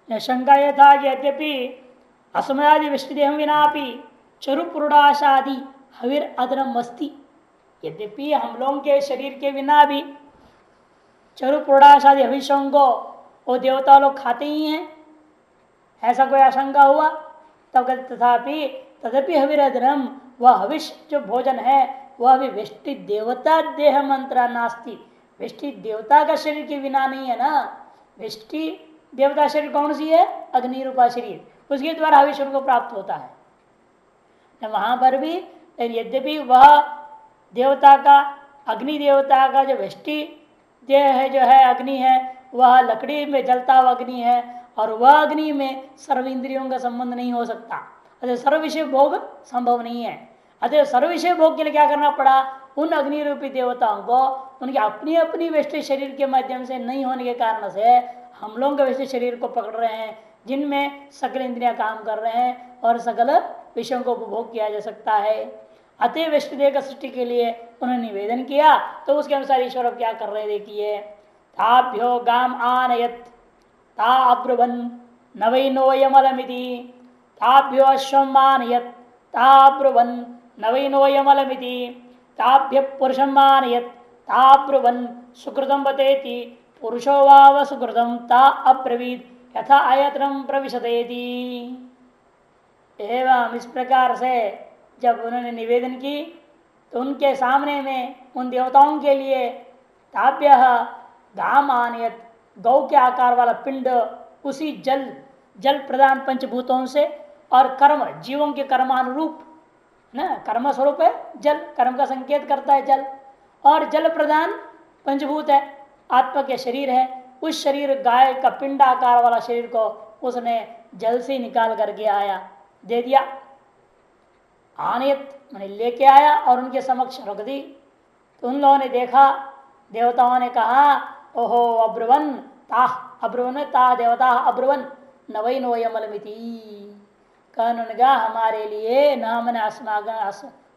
शंका यह था कि यद्यपि असमयादि विष्टिदेह विनापि चरुपुरुडाशादि हविर अदरम अस्ति, यद्यपि हम लोगों के शरीर के बिना भी चरुपुरुडाशादि हविष्यों को वो देवता लोग खाते ही हैं, ऐसा कोई आशंका हुआ तब कहते तथापि तदपि हविरधरम, वह हविष जो भोजन है वह भी वेष्टि देवता देह मंत्र नास्ति, वेष्टि देवता का शरीर के बिना नहीं है ना। वेष्टि देवता शरीर कौन सी है? अग्नि रूपा शरीर, उसके द्वारा हविष उनको प्राप्त होता है। वहां पर भी यद्यपि वह देवता का अग्नि देवता का जो वेष्टि देह है जो है अग्नि है, वह लकड़ी में जलता हुआ अग्नि है और वह अग्नि में सर्व इंद्रियों का संबंध नहीं हो सकता, अतः सर्व विषय भोग संभव नहीं है। अतः सर्व विषय भोग के लिए क्या करना पड़ा? उन अग्नि रूपी देवताओं को उनकी अपनी अपनी वैश्विक शरीर के माध्यम से नहीं होने के कारण से हम लोगों के वैश्विक शरीर को पकड़ रहे हैं, जिनमें सकल इंद्रियां काम कर रहे हैं और सकल विषयों को उपभोग किया जा सकता है। अतः वैष्णदेव का सृष्टि के लिए उन्होंने निवेदन किया, तो उसके अनुसार ईश्वर क्या कर रहे देखिए। ताभ्यो गाम आनयत ता अब्रुवन नवैनोयमलमिति, ताभ्यो अश्वम आनयत ता अब्रुवन नवैनोयमलमिति, ताभ्य पुरुषम आनयत ता अब्रुवन सुकृतम बतेति, पुरुषो वाव सुकृतम ता अब्रवीत यथा आयतनम प्रविशतेति। एवं इस प्रकार से जब उन्होंने निवेदन की तो उनके सामने में उन देवताओं के लिए ताभ्य गाम आनयत, गौ के आकार वाला पिंड, उसी जल प्रदान पंचभूतों से, और कर्म जीवों के कर्मानुरूप ना, कर्म स्वरूप है जल, कर्म का संकेत करता है जल, और जल प्रदान पंचभूत है, आत्मा के शरीर है, उस शरीर गाय का पिंड आकार वाला शरीर को उसने जल से निकाल करके आया, दे दिया। आनियत मैंने लेके आया और उनके समक्ष रख दी। तो उन लोगों ने देखा, देवताओं ने कहा ओहो अब्रुवन ताह, अब्रुवन ताह देवता अब्रुवन नवई नोयमलमिति, कहा हमारे लिए न मैंने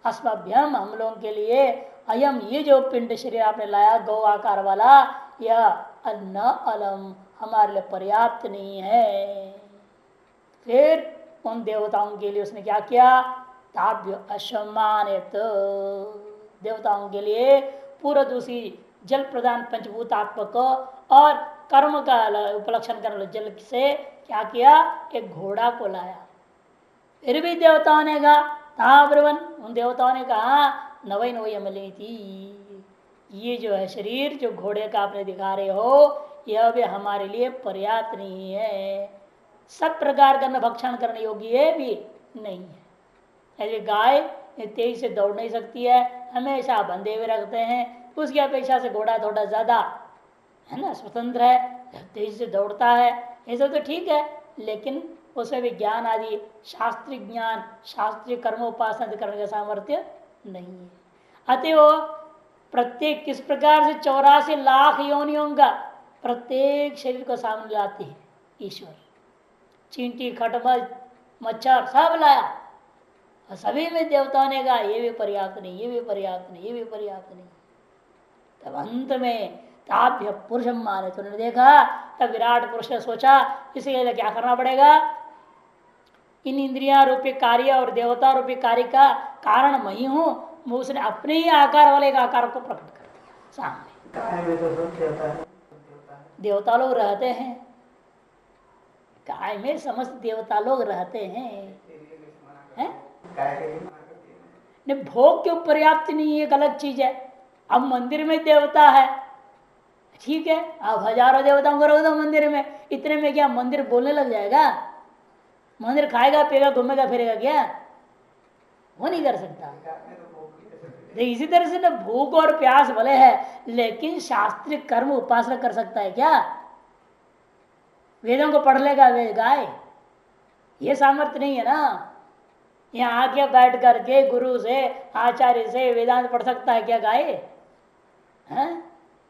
अस्मभ्यम, हम लोगों के लिए अयम ये जो पिंड शरीर आपने लाया गौ आकार वाला, यह अन्न अलम हमारे लिए पर्याप्त नहीं है। फिर उन देवताओं के लिए उसने क्या किया? ताभ्य अश्वमानित, देवताओं के लिए पूरा दूसरी जल प्रदान पंचभूतात्मक और कर्म का उपलक्षण करने वाले जल से क्या किया? एक घोड़ा को लाया। फिर भी देवताओं ने कहा ताब्रवन, उन देवताओं ने कहा नवई नवई अमली थी, ये जो है शरीर जो घोड़े का आपने दिखा रहे हो यह भी हमारे लिए पर्याप्त नहीं है, सब प्रकार का भक्षण करने योग्य भी नहीं है। ऐसे गाय तेज से दौड़ नहीं सकती है, हमेशा बंधे हुए रखते हैं, उसकी अपेक्षा से घोड़ा थोड़ा ज्यादा है ना, स्वतंत्र है, तेज से दौड़ता है, ये सब तो ठीक है, लेकिन उसमें भी ज्ञान आदि शास्त्रीय ज्ञान शास्त्रीय कर्मोपासना करने का सामर्थ्य नहीं है। अतएव प्रत्येक किस प्रकार से 84 लाख योनियों का प्रत्येक शरीर को सामने लाते हैं ईश्वर, चींटी खटमल मच्छर सब लाया, और सभी में देवताओं ने कहा ये भी पर्याप्त नहीं, ये भी पर्याप्त नहीं, ये भी पर्याप्त नहीं। तब अंत में ताभ्य पुरुषम माने, तो उन्होंने देखा, तब विराट पुरुष ने सोचा इसके लिए क्या करना पड़ेगा? इन इंद्रिया रूपी कार्य और देवता रूपी कार्य का कारण मैं ही हूं, उसने अपने ही आकार वाले आकार को प्रकट कर दिया सामने। देवता लोग रहते हैं, गाय में समस्त देवता लोग रहते हैं, नहीं भोग क्यों पर्याप्त नहीं है, एक अलग चीज है। अब मंदिर में देवता है, ठीक है, अब हजारों देवताओं को रख दो मंदिर में, इतने में क्या मंदिर बोलने लग जाएगा? मंदिर खाएगा पिएगा घूमेगा फिरेगा क्या? वो नहीं कर सकता। इसी तरह से ना भूख और प्यास भले है, लेकिन शास्त्रीय कर्म उपासना कर सकता है क्या? वेदों को पढ़ लेगा वे गाय? ये सामर्थ्य नहीं है ना। यहाँ आके बैठ करके गुरु से आचार्य से वेदांत पढ़ सकता है क्या गाय? हैं?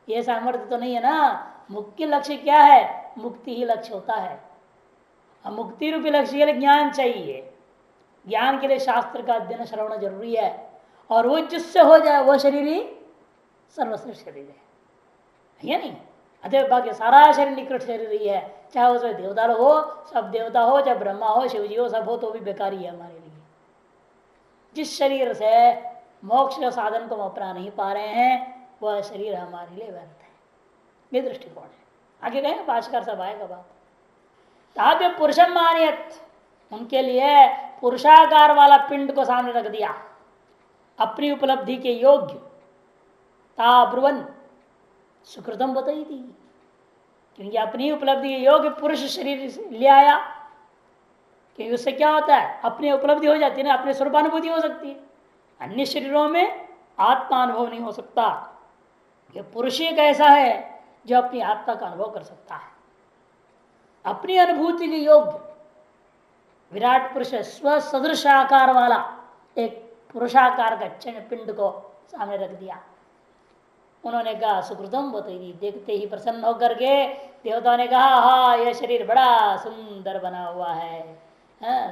ये सामर्थ्य तो नहीं है ना। मुख्य लक्ष्य क्या है? मुक्ति ही लक्ष्य होता है। अब मुक्ति रूपी लक्ष्य के लिए ज्ञान चाहिए, ज्ञान के लिए शास्त्र का अध्ययन श्रवण जरूरी है, और वो जिससे हो जाए वो शरीर ही सर्वश्रेष्ठ शरीर है, नहीं? अतः बाकी सारा शरीर निकृष्ट शरीर ही है, चाहे उसमें देवता हो, सब देवता हो, चाहे ब्रह्मा हो, शिव जी हो, सब हो तो भी बेकार ही है हमारे लिए। जिस शरीर से मोक्ष का साधन को हम अपना नहीं पा रहे हैं वह शरीर हमारे लिए व्यर्थ है। ये दृष्टिकोण है। आगे गए भाष्कर सब आएगा बात। ताभ्य पुरुषम मानियत, उनके लिए पुरुषाकार वाला पिंड को सामने रख दिया अपनी उपलब्धि के योग्य। ताब्रुवन सुकृतम बताई थी, क्योंकि अपनी उपलब्धि के योग्य पुरुष शरीर ले आया। क्योंकि उससे क्या होता है, अपनी उपलब्धि हो जाती है ना, अपनी स्वरूपानुभूति हो सकती है। अन्य शरीरों में आत्मा अनुभव नहीं हो सकता। यह पुरुष एक ऐसा है जो अपनी आत्मा का अनुभव कर सकता है। अपनी अनुभूति के योग्य विराट पुरुष स्व सदृश आकार वाला एक पुरुषाकार का चैन पिंड को सामने रख दिया। उन्होंने कहा सुकृतम बताई, देखते ही प्रसन्न होकर के देवताओं ने कहा हाँ यह शरीर बड़ा सुंदर बना हुआ है।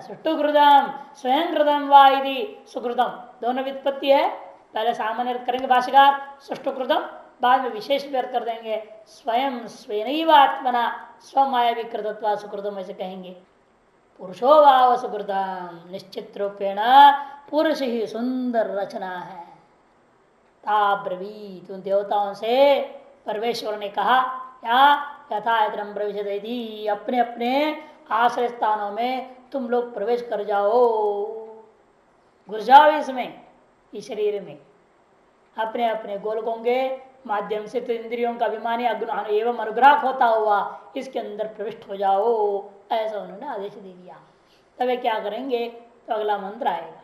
सुष्टुकृतम स्वयं कृतम वाइदी सुकृतम, दोनों व्युत्पत्ति है। पहले सामान्य करेंगे भाष्यकार सुष्टुकृतम, बाद में विशेष व्यर्थ कर देंगे स्वयं स्वयं आत्मना स्वमायावी कृतत्वा सुकृतम ऐसे कहेंगे। पुरुषो भाव सुकृतम, निश्चित रूपेण पुरुष ही सुंदर रचना है। ताब्रवीत, उन देवताओं से परमेश्वर ने कहा क्या यथायतनम प्रविशति, अपने अपने आश्रय स्थानों में तुम लोग प्रवेश कर जाओ, घुस जाओ इसमें, इस शरीर में अपने अपने गोलकों के माध्यम से तो इंद्रियों का अभिमानी एवं अनुग्राह होता हुआ इसके अंदर प्रविष्ट हो जाओ, ऐसा उन्होंने आदेश दे दिया। तब वे क्या करेंगे, तो अगला मंत्र आएगा।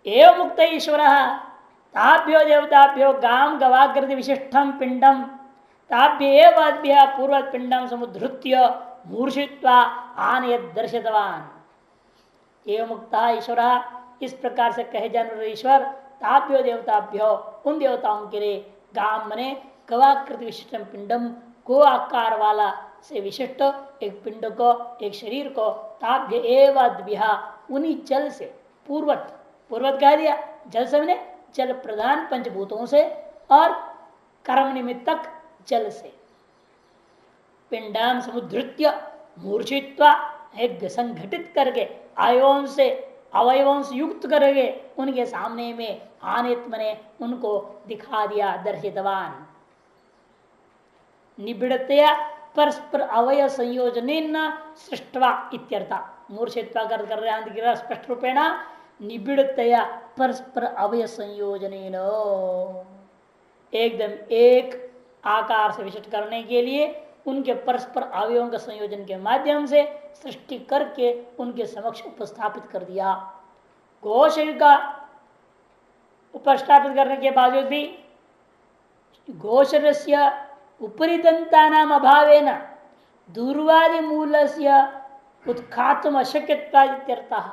एवं मुक्त ईश्वर ताभ्यो देवताभ्यो गाम गवाकृति विशिष्टम पिंडम ताभ्य पूर्व पिंडम समुद्धृत्य मूर्छित्वा आनयत दर्शितवान। एवं मुक्ता ईश्वर, इस प्रकार से कहे जाने ईश्वर ताभ्यो देवताभ्यो, उन देवताओं के लिए गाम मने गवाकृति विशिष्टम पिंडम, को आकार वाला से विशिष्ट एक पिंड को, एक शरीर को, ताभ्य एवद्भ्या, उन्हीं जल से पूर्वत, पूर्वत कह दिया जल से मैंने जल प्रधान पंचभूतों से और कर्म निमित्तक जल से, पिंडाम समुद्धृत्य मूर्छित्वा, एक संघटित करके आयों से अवयवों से युक्त करके उनके सामने में आनित मने उनको दिखा दिया, दर्शितवान। निबिड़तया परस्पर अवय संयोजन सृष्टवा इत्यर्था, मूर्छित्वा कर रहे हैं स्पष्ट रूपेण निबिड़तया परस्पर अवय संयोजन, एकदम एक आकार से विशिष्ट करने के लिए उनके परस्पर अवयवों के संयोजन के माध्यम से सृष्टि करके उनके समक्ष उपस्थापित कर दिया। गो शरीर का उपस्थापित करने के बावजूद भी गो शरीर से उपरि दंता नाम अभावेन दूर्वादि मूल से उत्खातुम अशक्यत्वादित्यर्थः,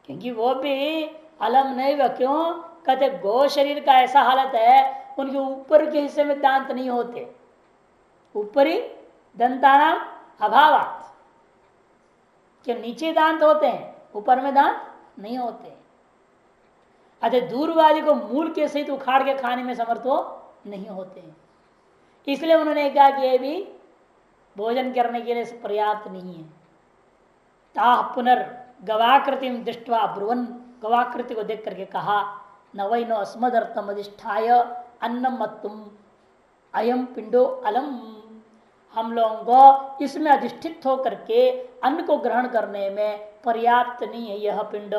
क्योंकि वो भी अलम नहीं वह क्यों कहते, गो शरीर का ऐसा हालत है उनके ऊपर के हिस्से में दांत नहीं होते, ऊपरी दंतानाम अभावात, कि नीचे दांत होते हैं ऊपर में दांत नहीं होते। अतः दूरवादी को मूल के सहित उखाड़ के खाने में समर्थ हो नहीं होते, इसलिए उन्होंने कहा कि ये भी भोजन करने के लिए पर्याप्त नहीं है। ताह पुनर् गवाकृति दृष्टवा ब्रुवन, गवाकृति को देख करके कहा न वै नो अस्मदर्थम अधिष्ठाय अन्नम मत्तुम अयम पिंडो अलम, हम लोगों को इसमें अधिष्ठित होकर के अन्न को ग्रहण करने में पर्याप्त नहीं है यह पिंड।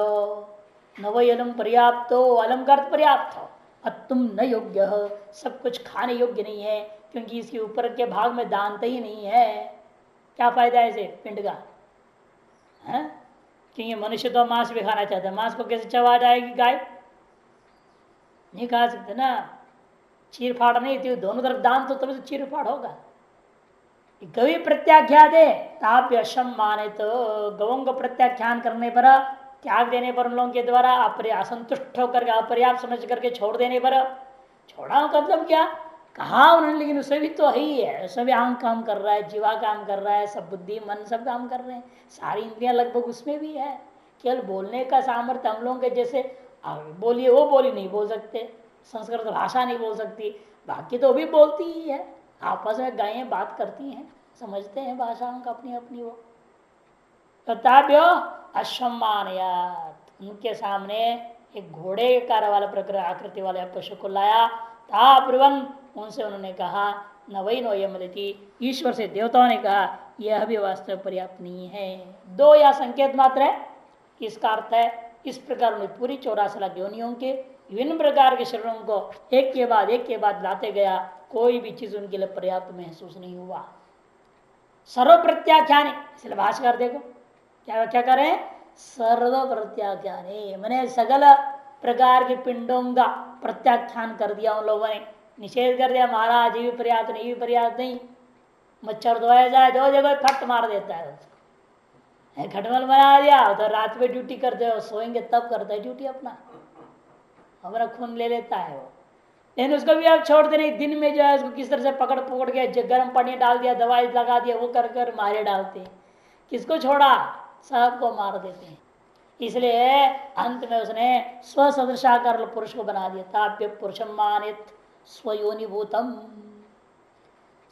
न वै अलम पर्याप्तो, अलम का अर्थ पर्याप्त हो, अतुम न योग्य, सब कुछ खाने योग्य नहीं है, क्योंकि इसके ऊपर के भाग में दांत ही नहीं है। क्या फायदा है इसे पिंड का, है? क्योंकि मनुष्य तो मांस भी खाना चाहता है, मांस को कैसे चबा जाएगी गाय, नहीं खा सकते ना, चीर फाड़ नहीं थी, दोनों तरफ दांत तो तभी तो चीर फाड़ होगा। गवी प्रत्याख्यात है ताप्य अशम माने, तो गवों को प्रत्याख्यान करने पर, त्याग देने पर, उन लोगों के द्वारा असंतुष्ट होकर अपर्याप्त समझ करके छोड़ देने पर, छोड़ा मतलब क्या कहा उन्होंने, लेकिन उससे भी तो ही है, उसमें भी आंख काम कर रहा है, जीवा काम कर रहा है, सब बुद्धि मन सब काम कर रहे हैं, सारी इंद्रियां लगभग उसमें भी है। केवल बोलने का सामर्थ्य हम लोगों के जैसे बोलिए वो बोली नहीं बोल सकते, संस्कृत भाषा नहीं बोल सकती, बाकी तो भी बोलती ही है, आपस में गायें बात करती हैं, समझते हैं भाषाओं का अपनी अपनी वो। तथाप्यो अश्वमानयात, उनके सामने एक घोड़े के कार वाला प्रकृति आकृति वाले पशु को लाया था ब्रुवन, उनसे उन्होंने कहा न वही नो यमलिति, ईश्वर से देवताओं ने कहा यह भी वास्तव पर्याप्त नहीं है। दो या संकेत मात्र है, इसका अर्थ है इस प्रकार उन्हें पूरी 84 लाख योनियों के विभिन्न प्रकार के शरीरों को एक के बाद लाते गया, कोई भी चीज उनके लिए पर्याप्त महसूस नहीं हुआ। सर्व प्रत्याख्यान, इसलिए भाष्यकार देखो क्या व्याख्या करें, सर्व प्रत्याख्यान मैंने सगल प्रकार के पिंडों का प्रत्याख्यान कर दिया उन लोगों ने, निषेध कर दिया महाराज ये भी पर्याप्त नहीं, ये भी पर्याप्त नहीं। मच्छर तो ऐसा है दो जगह फट मार देता है उसको, खटमल बना दिया तो रात में ड्यूटी करते हो, सोएंगे तब करता है ड्यूटी अपना, हमारा खून ले लेता है वो। लेकिन उसको भी आप छोड़ते नहीं, दिन में जो है उसको किस तरह से पकड़ पकड़ के गर्म पानी डाल दिया, दवाई लगा दिया, वो कर कर मारे डालते हैं, किसको छोड़ा, सबको मार देते हैं। इसलिए अंत में उसने स्वसदृशाकार पुरुष को बना दिया था, पुरुषम मानित स्वयोनिभूतम,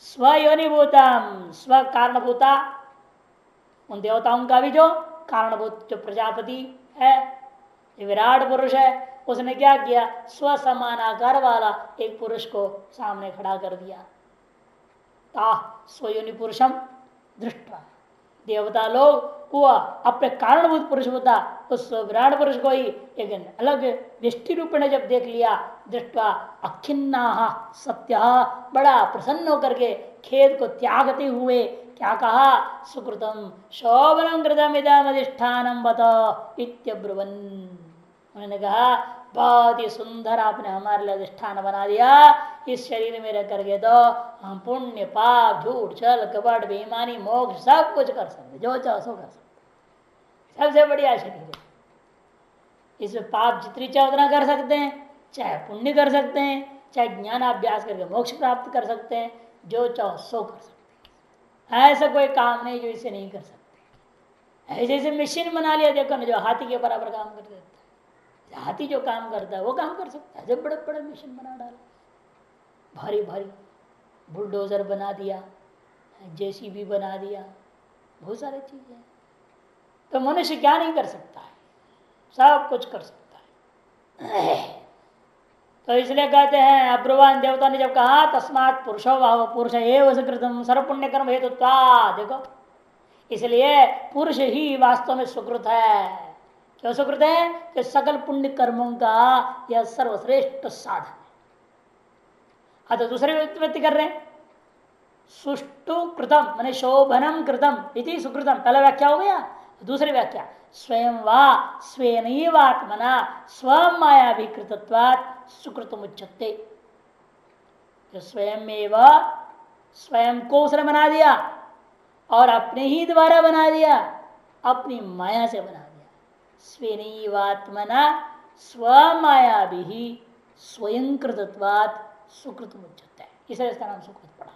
स्वयोनिभूतम स्व कारणभूता, उन देवताओं का भी जो कारणभूत जो प्रजापति है, विराट पुरुष है, उसने क्या किया, स्व समानाकार वाला एक पुरुष को सामने खड़ा कर दिया। ता स्वयोनि पुरुषम दृष्टवा, देवता लोग हुआ अपने कारणभूत पुरुष होता उस विराट पुरुष को ही एक अलग दृष्टि रूप में जब देख लिया, दृष्टवा अखिन्ना सत्य, बड़ा प्रसन्न होकर के खेद को त्यागते हुए क्या कहा, सुकृतम शोभनम कृतम इदम अधिष्ठानम बत इत्यब्रुवन, उन्होंने कहा बहुत ही सुंदर आपने हमारे लिए अधिष्ठान बना दिया, इस शरीर में रह करके तो हम पुण्य पाप झूठ छल कपट बेईमानी मोक्ष सब कुछ कर सकते, जो चाहो सो कर सकते, सबसे बढ़िया शरीर है। इसमें पाप जितनी चाहे उतना कर सकते हैं, चाहे पुण्य कर सकते हैं, चाहे ज्ञानाभ्यास करके मोक्ष प्राप्त कर सकते हैं, जो चाहो सो कर सकते हैं। ऐसा कोई काम नहीं जो इसे नहीं कर सकते। ऐसे ऐसे मशीन बना लिया देखो ना, जो हाथी के बराबर काम कर देता है, हाथी जो काम करता है वो काम कर सकता है, जब बड़े बड़े मशीन बना डाला, भारी भारी बुलडोजर बना दिया, जेसीबी बना दिया, बहुत सारी चीजें। तो मनुष्य क्या नहीं कर सकता है, सब कुछ कर सकता है। तो इसलिए कहते हैं अब्रुवान देवता ने जब कहा तस्मात् पुरुषो भाव पुरुष एव सुकृतम सर्व पुण्य कर्म हेतुत्वा, देखो इसलिए पुरुष ही वास्तव में सुकृत है। क्यों सुकृत है कि सकल पुण्य कर्मों का यह सर्वश्रेष्ठ साधन है। तो दूसरे व्यक्ति कर रहे हैं सुष्टु कृतम माने शोभनम कृतम इति सुकृतम, पहला व्याख्या हो गया। दूसरी व्याख्या स्वयं वा स्वेनैवात्मना स्वयं माया भी कृतत्वात् सुकृतम उच्यते, स्वयं स्वयं को उसने बना दिया और अपने ही द्वारा बना दिया, अपनी माया से बना दिया। स्वेनैवात्मना स्वमाया भी स्वयं कृतत्वात् सुकृतम उच्यते, इसलिए इसका नाम सुकृत पड़ा।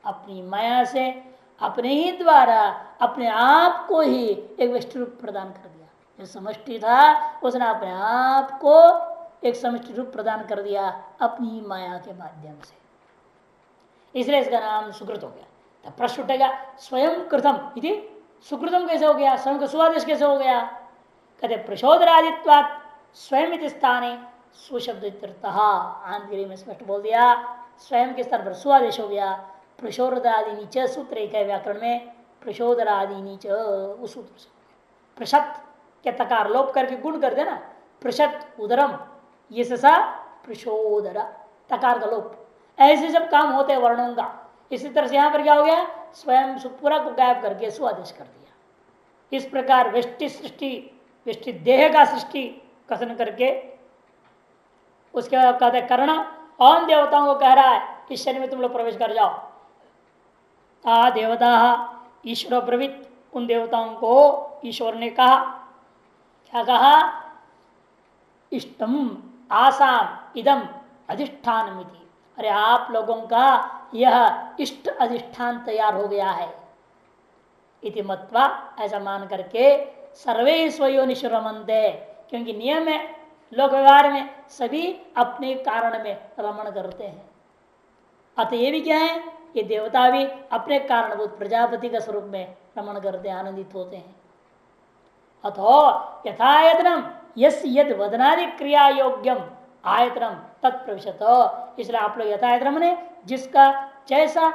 अपनी माया से अपने ही द्वारा अपने आप को ही एक विष्टि रूप प्रदान कर दिया। जो समष्टि था उसने अपने आप को एक समष्टि रूप प्रदान कर दिया अपनी ही माया के माध्यम से, इसलिए इसका नाम सुकृत हो गया। तब प्रश्न उठेगा स्वयं कृतम इति सुकृतम कैसे हो गया, स्वयं का सुआदेश कैसे हो गया? कहते प्रचोदरादित्वात् स्वयं स्थाने सुशब्द आंतरिक में स्पष्ट बोल दिया, स्वयं के स्तर पर सुआदेश हो गया। प्रशोदरादि नीचे सूत्र एक है व्याकरण में, प्रशोदरादि नीचे उस सूत्र से प्रशत के तकार लोप करके गुण कर देना, प्रशत उदरम ये सा प्रशोदर तकार का लोप, ऐसे सब काम होते हैं वर्णों का। इसी तरह से यहां पर क्या हो गया, स्वयं सुपुरा को गायब करके सुआदेश कर दिया। इस प्रकार व्यष्टि सृष्टि व्यष्टि देह का सृष्टि कथन करके उसके बाद कहते हैं कर्ण और देवताओं को कह रहा है इस शरीर में तुम लोग प्रवेश कर जाओ। आ देवता ईश्वर प्रवृत्त, उन देवताओं को ईश्वर ने कहा, क्या कहा, इष्टम आसाम इदम अधिष्ठान मिति, अरे आप लोगों का यह इष्ट अधिष्ठान तैयार हो गया है। इति मत्वा ऐसा मान करके सर्वे स्वयोनिश रमन्ते, क्योंकि नियम है लोक व्यवहार में सभी अपने कारण में रमण करते हैं, अतः ये भी क्या है, ये देवता भी अपने कारणभूत प्रजापति का स्वरूप में रमण करते आनंदित होते हैं। अथो यथायतनम यस यद वदनादि क्रिया योग्यम आयतनम तत्प्रविशत, इसलिए आप लोग यथायतनम ने जिसका जैसा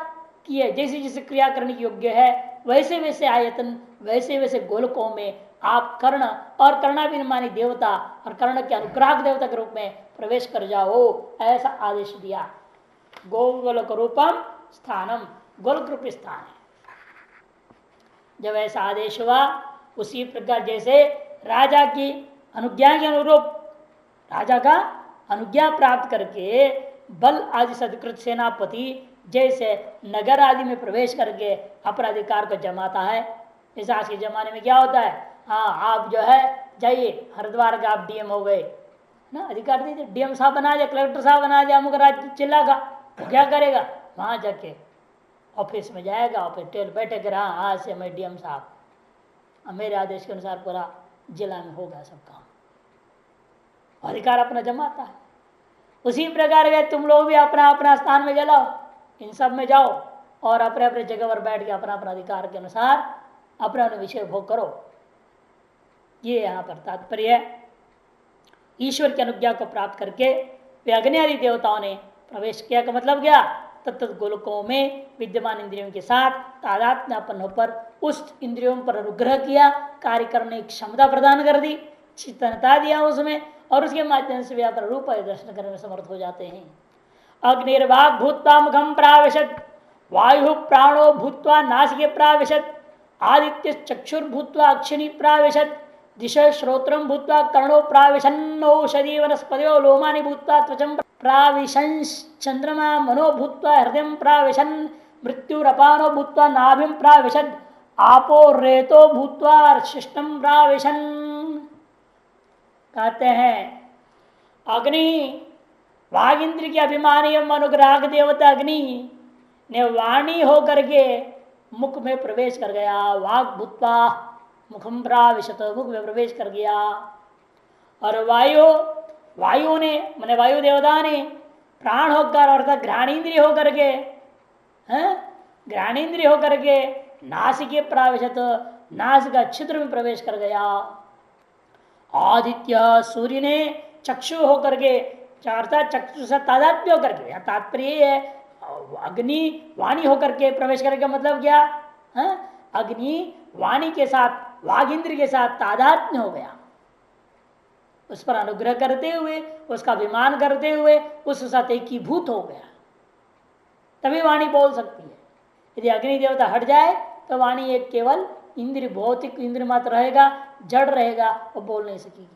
किए, जैसी जैसे क्रिया करने की योग्य है वैसे वैसे आयतन, वैसे वैसे गोलकों में आप कर्ण और कर्णाभिमानी देवता और कर्ण के अनुग्राहक देवता के रूप में प्रवेश कर जाओ, ऐसा आदेश दिया। गोलोक रूपम स्थानम, गोलोक रूपी स्थान है। जब ऐसा आदेश हुआ उसी प्रकार जैसे राजा की अनुज्ञा के अनुरूप, राजा का अनुज्ञा प्राप्त करके बल आदि सदकृत सेनापति जैसे नगर आदि में प्रवेश करके अपना अधिकार को जमाता है, जैसे आज के जमाने में क्या होता है, हाँ आप जो है जाइए हरिद्वार का आप डीएम हो गए ना, अधिकार दीजिए, डीएम साहब बना दिया, कलेक्टर साहब बना दिया, अमुक राज्य चिल्लागा, तो क्या करेगा, वहां जाके ऑफिस में जाएगा और फिर टेल बैठे कर हाँ आज से मैं डीएम साहब, मेरे आदेश के अनुसार पूरा जिला में होगा सब काम, अधिकार अपना जमाता है। उसी प्रकार के तुम लोग भी अपना अपना स्थान में जलाओ, इन सब में जाओ और अपने अपने जगह पर बैठ के अपना अपना अधिकार के अनुसार अपना अपना विषय भोग करो। ये यहाँ पर तात्पर्य है। ईश्वर की अनुज्ञा को प्राप्त करके वे अग्नि आदि देवताओं ने प्रवेश किया का मतलब क्या, तत्त गोलकों में विद्यमान इंद्रियों के साथ तादात्म्यपन्न होकर उस इंद्रियों पर अनुग्रह किया, कार्य करने की क्षमता प्रदान कर दी, चेतनता दिया उसमें, और उसके माध्यम से व्यापार रूप दर्शन करने में समर्थ हो जाते हैं। अग्निर्वाग भूत्वा मुखम प्राविशत, वायु प्राणो भूत्वा नासिके प्राविशत, आदित्य चक्षुर्भूत्वा अक्षिणी प्राविशत, दिशा श्रोत्रम भूत्वा कर्णो प्राविशन, औषधि वनस्पतियो लोमानि भूत्वा त्वचं प्राविशन, चंद्रमा मनो भूत्वा हृदय प्राविशन, मृत्युरपानो भूत्वा नाभिम प्राविशद, आपो रेतो भूत्वा शिष्टम प्राविशन। कहते हैं अग्नि वाग इंद्र के अभिमानी अनुग्राहक देवता अग्नि ने वाणी होकर के मुख में प्रवेश कर गया, वाग भूत्वा मुखम प्राविशत, मुख में प्रवेश कर गया। और वायु ने मैंने वायु देवता ने प्राण होकर अर्थात घ्राणेन्द्रिय होकर के, घ्राणेन्द्रिय होकर के नासिके प्राविशत, नासिका छिद्र में प्रवेश कर गया। आदित्य सूर्य ने चक्षु होकर के, अर्थात चक्षु से तादात्म्य होकर के, तात्पर्य है अग्नि वाणी होकर के प्रवेश करने का मतलब क्या है, अग्नि वाणी के साथ वाग इंद्र के साथ तादात्म्य हो गया, उस पर अनुग्रह करते हुए, उसका अभिमान करते हुए उस साथ एकीभूत हो गया, तभी वाणी बोल सकती है। यदि अग्नि देवता हट जाए तो वाणी एक केवल इंद्र, भौतिक इंद्र मात्र रहेगा, जड़ रहेगा, वो बोल नहीं सकेगी।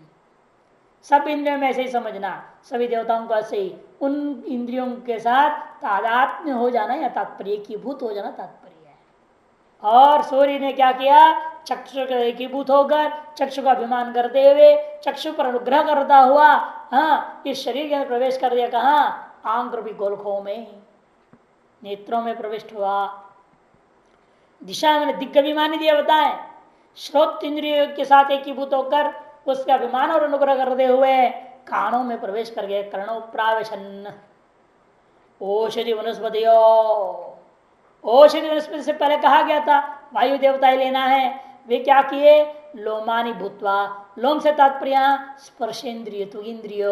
सब इंद्रियों में ऐसे ही समझना, सभी देवताओं को ऐसे ही उन इंद्रियों के साथ तादात्म्य हो जाना या तात्पर्य एकीभूत हो जाना तात्पर्य है। और सूर्य ने क्या किया, चक्षु के एकीभूत होकर चक्षु का अभिमान करते हुए चक्षु पर अनुग्रह करता हुआ इस शरीर के अंदर प्रवेश कर दिया। कहाँ, आंग रूपी गोलकों में, नेत्रों में प्रविष्ट हुआ। दिशा में दिग्गभिमानी देवता है, श्रोत इंद्रियों के साथ एकीभूत होकर उसका अभिमान और अनुग्रह करते हुए कानों में प्रवेश कर गए। कर्णो प्रावेशन, औषधि वनस्पति, औषधि वनस्पति से पहले कहा गया था वायु देवता ही लेना है। वे क्या किए, लोमानी भूतवा, लोम से तात्पर्य स्पर्शेंद्रिय, तुगिंद्रिय,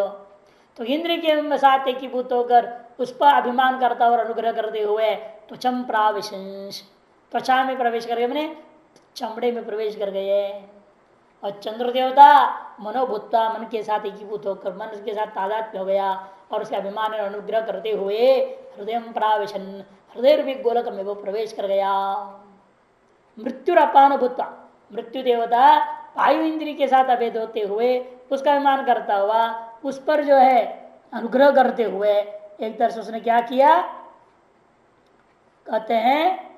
तो इंद्रिय के साथ एकीभूत होकर उस पर अभिमान करता और अनुग्रह करते हुए त्वचम प्राविशंस, त्वचा में प्रवेश कर गए, मैंने चमड़े में प्रवेश कर गए। और चंद्र देवता मनोभूतवा, मन के साथ एकीभूत होकर मन के साथ तादात्म्य हो गया और उसके अभिमान और अनुग्रह करते हुए हृदय प्राविशन, हृदय रूपी गोलक में वो प्रवेश कर गया। मृत्यु अपान भूतवा, मृत्यु देवता वायु इंद्रिय के साथ अभेद होते हुए उसका अभिमान करता हुआ उस पर जो है अनुग्रह करते हुए एक तरह से उसने क्या किया, कहते हैं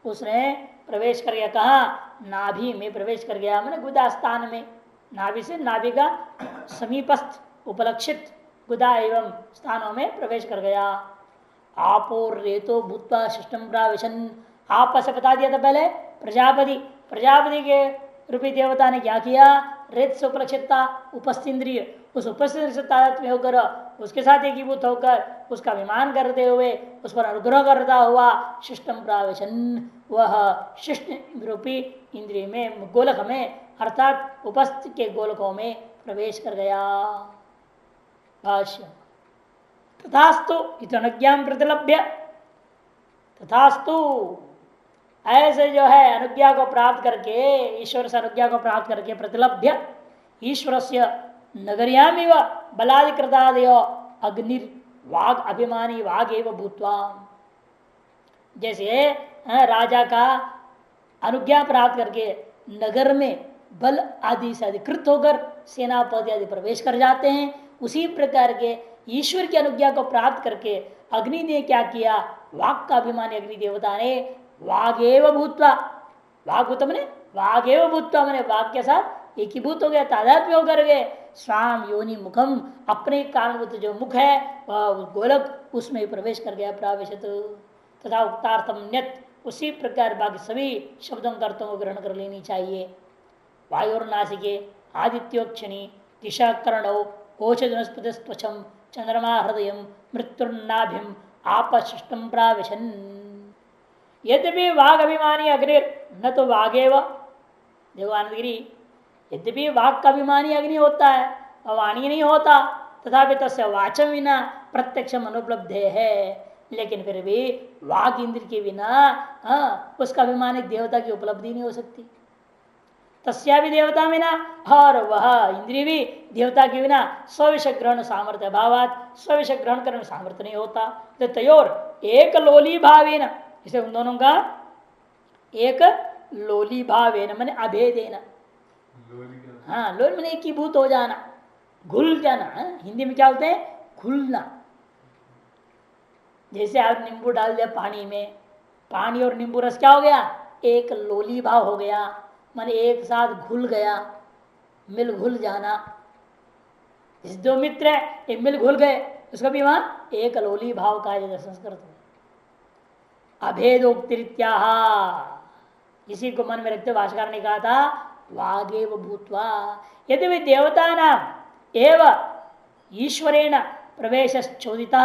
उसने प्रवेश कर गया। कहा, नाभि में प्रवेश कर गया, मैंने गुदा स्थान में, नाभि से नाभि का समीपस्थ उपलक्षित गुदा एवं स्थानों में प्रवेश कर गया। आपो रेतो भूतवा शिष्टम प्राविशन, आप से बता दिया था पहले प्रजापति, प्रजापति के रूपी देवता ने क्या किया, रेत से उपलक्षितता उपस्थित इंद्रिय, उस उपस्थित से तादात्म्य होकर उसके साथ एकीभूत होकर उसका अभिमान करते हुए उस पर अनुग्रह करता हुआ शिष्टम प्रावेशन, वह शिष्ट रूपी इंद्रिय में गोलक में अर्थात उपस्थित के गोलकों में प्रवेश कर गया। भाष्य तथास्तु इतनुज्ञान प्रतिलभ्य, तथास्तु ऐसे जो है अनुज्ञा को प्राप्त करके, ईश्वर से अनुज्ञा को प्राप्त करके प्रतिलभ्य ईश्वर से नगरियामिव बलादिकृतादय अग्निर्वाग अभिमानी वाग एवं भूत्वा, जैसे राजा का अनुज्ञा प्राप्त करके नगर में बल आदि से अधिकृत होकर सेनापति आदि प्रवेश कर जाते हैं, उसी प्रकार के ईश्वर की अनुज्ञा को प्राप्त करके अग्नि ने क्या किया, वाक का अभिमानी अग्नि देवता ने वागेव भूत्वा, वागभूत मने वागेव भूत्वा मने वाग के साथ एकीभूत हो गया, तादात्म्य होकर गए। स्वाम योनि मुखम, अपने कारणभूत जो मुख है वह गोलक उसमें प्रवेश कर गया प्रावेशित। तथा उक्तार्थम न्यत, उसी प्रकार बाकी सभी शब्दों का अर्थों को ग्रहण कर लेनी चाहिए। वायुर्नासिके आदित्योक्षणी दिशा कर्णौ ओषधनस्पति त्वचम चंद्रमा हृदय मृत्युर्नाभिम आपशिष्टम प्राविशन। यद्यपि वाग अभिमानी अग्निर न तो वागेव, देखो आनंदगिरी, यद्यपि वाग का अभिमानी अग्नि होता है और वाणी नहीं होता, तथापि तस्य वाचम विना प्रत्यक्ष अनुपलब्ध है, लेकिन फिर भी वाग इंद्र के बिना उसका अभिमानी देवता की उपलब्धि नहीं हो सकती। तस्या भी देवता बिना, और वह इंद्रिय भी देवता के बिना स्विषय ग्रहण सामर्थ्य अभावात, स्विषय ग्रहण करने सामर्थ्य नहीं होता। तो तयोर एक लोली भावेन, इसे उन दोनों का एक लोली भावेन मैंने अभेदेन, हाँ लोली मैंने एकीभूत हो जाना, घुल जाना, हिंदी में क्या बोलते हैं, घुलना। जैसे आप नींबू डाल दिया पानी में, पानी और नींबू रस क्या हो गया, एक लोली भाव हो गया, माने एक साथ घुल गया, मिल घुल जाना। जिस दो मित्र है एक मिल घुल गए, उसका भी वहां एक लोली भाव का है संस्कृत में। अभेदोक्तिरित्या, इसी को मन में रखते भाष्यकार ने कहा था वागेव भूत्वा। यदि वे देवता नाम एवं ईश्वरेण प्रवेश चोदिता,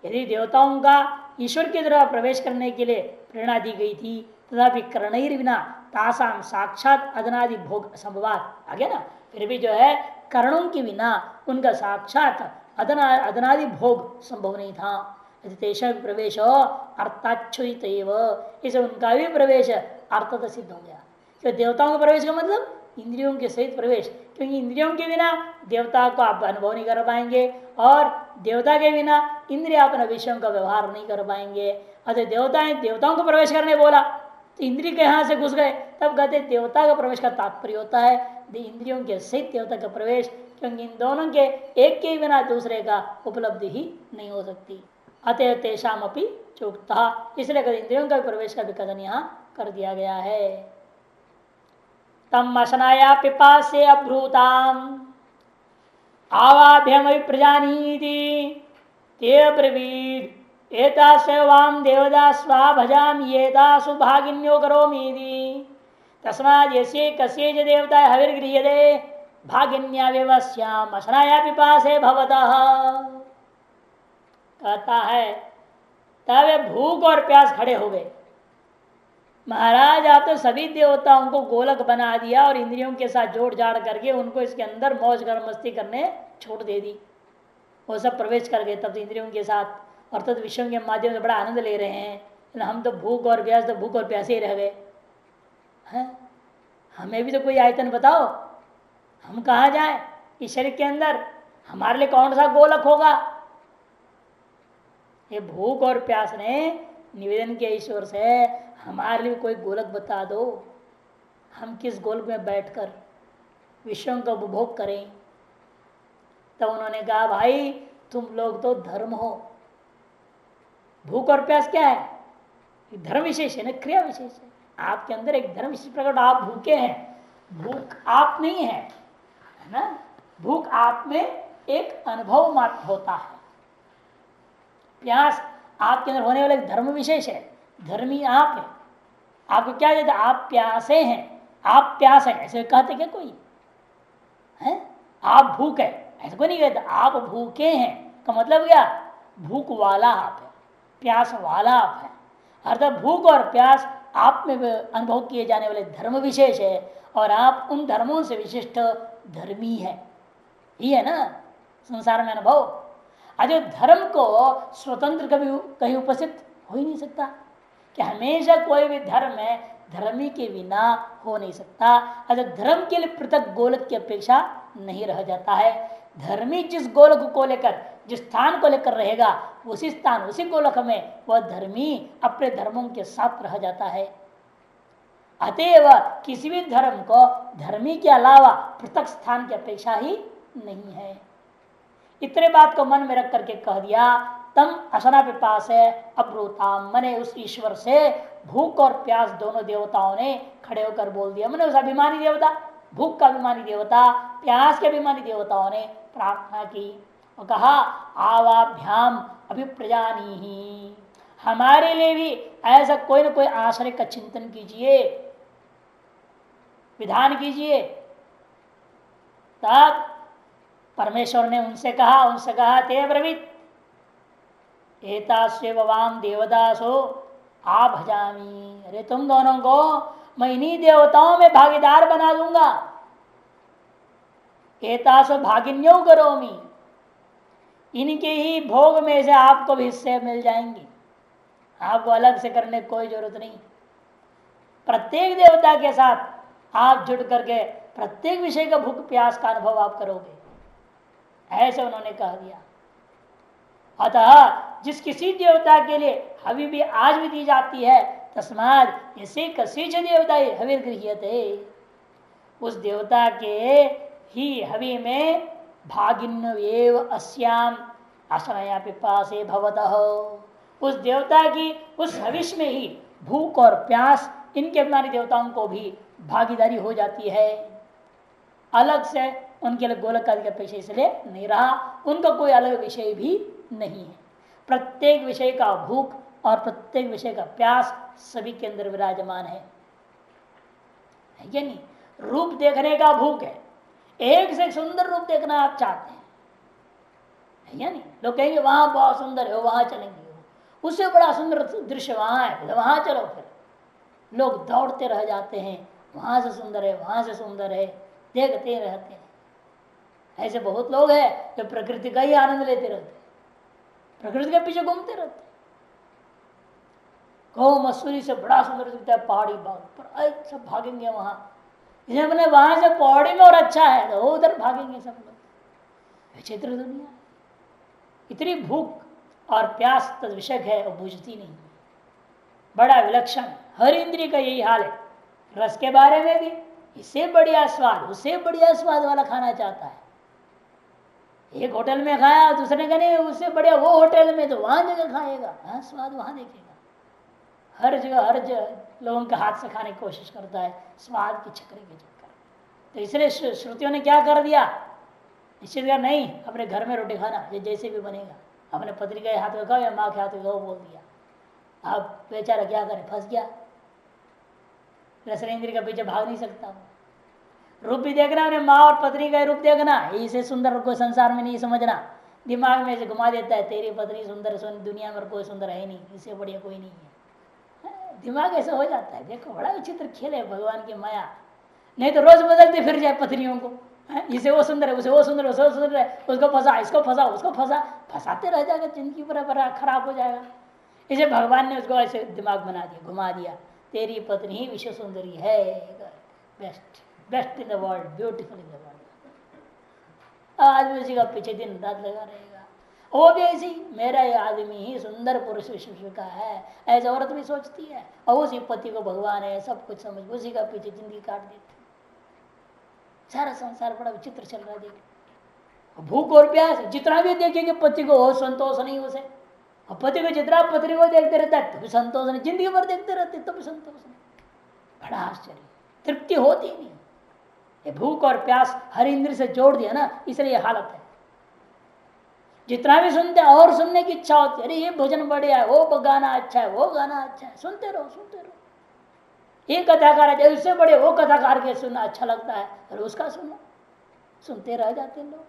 यदि देवताओं का ईश्वर की तरह प्रवेश करने के लिए प्रेरणा दी गई थी, तथापि करणैर बिना तासाम साक्षात अदनादि भोग संभवात, आगे ना, फिर भी जो है करणों के बिना उनका साक्षात अदनादि भोग संभव नहीं था। तेषा प्रवेश अर्थाच्छुत, इसे उनका भी प्रवेश अर्थत सिद्ध हो गया। तो देवताओं का प्रवेश का मतलब इंद्रियों के सहित प्रवेश, क्योंकि इंद्रियों के बिना देवता को आप अनुभव नहीं कर पाएंगे और देवता के बिना इंद्रिय अपने विषयों का व्यवहार नहीं कर पाएंगे। अतः देवताओं को प्रवेश करने बोला तो इंद्रिय के यहाँ से घुस गए, तब कहते देवता का प्रवेश का तात्पर्य होता है इंद्रियों के सहित देवता का प्रवेश, क्योंकि इन दोनों के एक के बिना दूसरे का उपलब्धि ही नहीं हो सकती। अतः तेषाम अपनी चुक्ता, इसलिए इंद्रियों का प्रवेश का भी कथन यहाँ कर दिया गया है। तम अशनाया पिपासे अभ्रूताम आवाभ्यम प्रजानीति ते ब्रवीद एतास्वाम देवदा स्वा भजामि एतासु भागिन्यो करोमीति तस्माद् यस्य कस्यैच देवताय हविर्गृह्यते भागिन्या व्यवस्याम अशनाया पिपासे भवतः। कहता है तब भूख और प्यास खड़े हो गए। महाराज आप तो सभी देवताओं को गोलक बना दिया और इंद्रियों के साथ जोड़ जाड़ करके उनको इसके अंदर मौज कर मस्ती करने छोड़ दे दी, वो सब प्रवेश कर गए तब तो इंद्रियों के साथ और तद विषयों के माध्यम से बड़ा आनंद ले रहे हैं। हम तो भूख और प्यास, तो भूख और प्यासे ही रह गए हैं। हमें भी तो कोई आयतन बताओ, हम कहाँ जाए इस शरीर के अंदर, हमारे लिए कौन सा गोलक होगा। ये भूख और प्यास ने निवेदन किया ईश्वर से, हमारे लिए कोई गोलक बता दो, हम किस गोलक में बैठकर विषयों का उपभोग करें। तब उन्होंने कहा भाई तुम लोग तो धर्म हो, भूख और प्यास क्या है, धर्म विशेष है ना, क्रिया विशेष है। आपके अंदर एक धर्म विशेष प्रकट, आप भूखे हैं, भूख आप नहीं है ना, भूख आप में एक अनुभव मात्र होता है। प्यास आपके अंदर होने वाला एक धर्म विशेष है, धर्मी आप है। आपको क्या कहते, आप प्यासे हैं, आप प्यास है, ऐसे कहते क्या कोई? है? आप भूख है ऐसा कोई नहीं कहता, आप भूखे हैं का मतलब क्या, भूख वाला आप है, प्यास वाला आप है। अर्थात भूख और प्यास आप में अनुभव किए जाने वाले धर्म विशेष है और आप उन धर्मों से विशिष्ट धर्मी है, ये है ना संसार में अनुभव। अरे धर्म को स्वतंत्र कभी कहीं उपस्थित हो ही नहीं सकता, कि हमेशा कोई भी धर्म है धर्मी के बिना हो नहीं सकता। अगर धर्म के लिए पृथक गोलक की अपेक्षा नहीं रह जाता है। धर्मी जिस गोलक को लेकर, जिस स्थान को लेकर रहेगा, उसी स्थान उसी गोलक में वह धर्मी अपने धर्मों के साथ रह जाता है। अतएव किसी भी धर्म को धर्मी के अलावा पृथक स्थान की अपेक्षा ही नहीं है। इतने बात को मन में रख करके कह दिया। तम असना पिपास है अब्रूताम, मने उस ईश्वर से भूख और प्यास दोनों देवताओं ने खड़े होकर बोल दिया। मैंने उस अभिमानी देवता, भूख का अभिमानी देवता, प्यास के अभिमानी देवताओं ने प्रार्थना की और कहा आवाभ्याम अभिप्रजानी ही, हमारे लिए भी ऐसा कोई ना कोई आश्रय का चिंतन कीजिए, विधान कीजिए। तब परमेश्वर ने उनसे कहा ते ब्रवीत एतास्वेव वाम देवदासो आ भजामी, अरे तुम दोनों को मैं इन्हीं देवताओं में भागीदार बना दूंगा। एतासो भागिन्यो करोमी, इनके ही भोग में से आपको भी हिस्से मिल जाएंगे, आपको अलग से करने की कोई जरूरत नहीं। प्रत्येक देवता के साथ आप जुड़ करके प्रत्येक विषय का भूख प्यास का अनुभव आप करोगे, ऐसे उन्होंने कह दिया। अतः जिस किसी देवता के लिए हवि भी आज भी दी जाती है, तस्माद ऐसे कसीच देवता हवि गृह्यते, उस देवता के ही हवि में भागिन्येव अस्याम आसनया पिपासे भवतः, उस देवता की उस हविष में ही भूख और प्यास इनके अभिमानी देवताओं को भी भागीदारी हो जाती है। अलग से उनके लिए गोलक आदि की अपेक्षा इसलिए नहीं रहा, उनका कोई अलग विषय भी नहीं है। प्रत्येक विषय का भूख और प्रत्येक विषय का प्यास सभी के अंदर विराजमान है या नहीं? रूप देखने का भूख है, एक से सुंदर रूप देखना आप चाहते हैं या नहीं? लोग कहेंगे वहां बहुत सुंदर है, वहां चलेंगे, उससे बड़ा सुंदर दृश्य वहां है, तो वहां चलो। फिर लोग दौड़ते रह जाते हैं, वहां से सुंदर है, वहां से सुंदर है, देखते रहते हैं। ऐसे बहुत लोग हैं जो प्रकृति का ही आनंद लेते रहते, प्रकृति के पीछे घूमते रहते। कहो मसूरी से बड़ा सुंदर दिखता है पहाड़ी बाग पर, सब भागेंगे वहां, इसलिए मैंने वहां से पहाड़ी में और अच्छा है तो उधर भागेंगे सब लोग। विचित्र दुनिया, इतनी भूख और प्यास तद विषय है और बुझती नहीं, बड़ा विलक्षण। हर इंद्रिय का यही हाल है। रस के बारे में भी इससे बढ़िया स्वाद, उससे बढ़िया स्वाद वाला खाना चाहता है। एक होटल में खाया, दूसरे का नहीं, उससे बढ़िया वो होटल में, तो वहां जगह खाएगा, हाँ स्वाद वहां देखेगा। हर जगह लोगों के हाथ से खाने की कोशिश करता है, स्वाद की छकरी के चक्कर। तो इसलिए श्रुतियों ने क्या कर दिया, निश्चित कर नहीं, अपने घर में रोटी खाना, ये जैसे भी बनेगा, अपने पत्नी के हाथ में खाओ या माँ के हाथ में खाओ बोल दिया। अब बेचारा क्या करे, फंस गया। रसन इंद्रिय का पीछे भाग नहीं सकता वो। रूप भी देखना, अपने माँ और पत्नी का रूप देखना, इसे सुंदर कोई संसार में नहीं समझना, दिमाग में से घुमा देता है, तेरी पत्नी सुंदर, दुनिया में कोई सुंदर है नहीं, इससे बढ़िया कोई नहीं है। दिमाग ऐसा हो जाता है। देखो बड़ा विचित्र खेल है भगवान की माया। नहीं तो रोज बदलते फिर जाए पत्नियों को, इसे वो सुंदर है, उसे वो सुंदर, उसे वो सुंदर है, उसको फंसा, इसको फंसा, उसको फंसा, फंसाते रह जाएगा, जिंदगी पूरा खराब हो जाएगा। इसे भगवान ने उसको ऐसे दिमाग बना दिया, घुमा दिया, तेरी पत्नी ही विश्व सुंदरी है, best best in the world, beautiful in the world. आदमी उसी का पीछे दिन रात लगा रहेगा। वो भी ऐसी, मेरा ये आदमी ही सुंदर पुरुष विश्व का है, ऐसे औरत भी सोचती है, और उसी पति को भगवान है सब कुछ समझ, उसी का पीछे जिंदगी काट देती। सारा संसार बड़ा विचित्र चल रहा है। देख भूख और प्यास, जितना भी देखेंगे पति को हो संतोष नहीं उसे, और पति को जितना पत्नी को देखते रहता है तो भी संतोष नहीं, जिंदगी भर देखते रहते तो भी संतोष नहीं। बड़ा आश्चर्य, तृप्ति होती नहीं। ये भूख और प्यास हर इंद्रिय से जोड़ दिया ना, इसलिए हालत है। जितना भी सुनते हैं और सुनने की इच्छा होती है, अरे ये भजन बढ़िया है, वो गाना अच्छा है, वो गाना अच्छा है, सुनते रहो सुनते रहो। ये कथाकार है, उससे बड़े वो कथाकार के सुनना अच्छा लगता है, अरे उसका सुनो। सुनते रह जाते हैं लोग।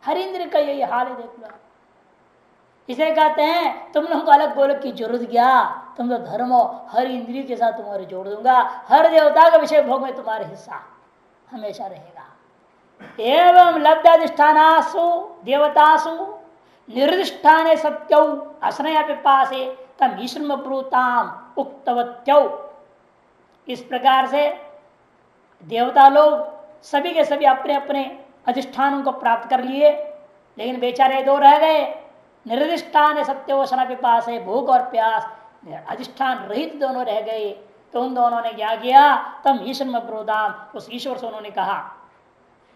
हर इंद्र का यही हाल है, देख लो। इसे कहते हैं तुम लोगों को अलग गोलक की जरूरत क्या, तुम तो धर्म हो, हर इंद्रिय के साथ तुम्हारे जोड़ दूंगा, हर देवता का विषय भोग में तुम्हारा हिस्सा हमेशा रहेगा। एवं लब्धाधिष्ठानासु देवतासु निर्दिष्ठाने सत्यौ असनया पिपासे तम ईश्वर ब्रूताम उक्तवत्यौ। इस प्रकार से देवता लोग सभी के सभी अपने अपने अधिष्ठानों को प्राप्त कर लिए, लेकिन बेचारे दो रह गए। निर्दिष्टान सत्योषण पिपास है, भूख और प्यास, अधिष्ठान रहित दोनों रह गए। तो उन दोनों ने क्या किया, तम ईश्वर में ब्रोदाम, उस ईश्वर से उन्होंने कहा,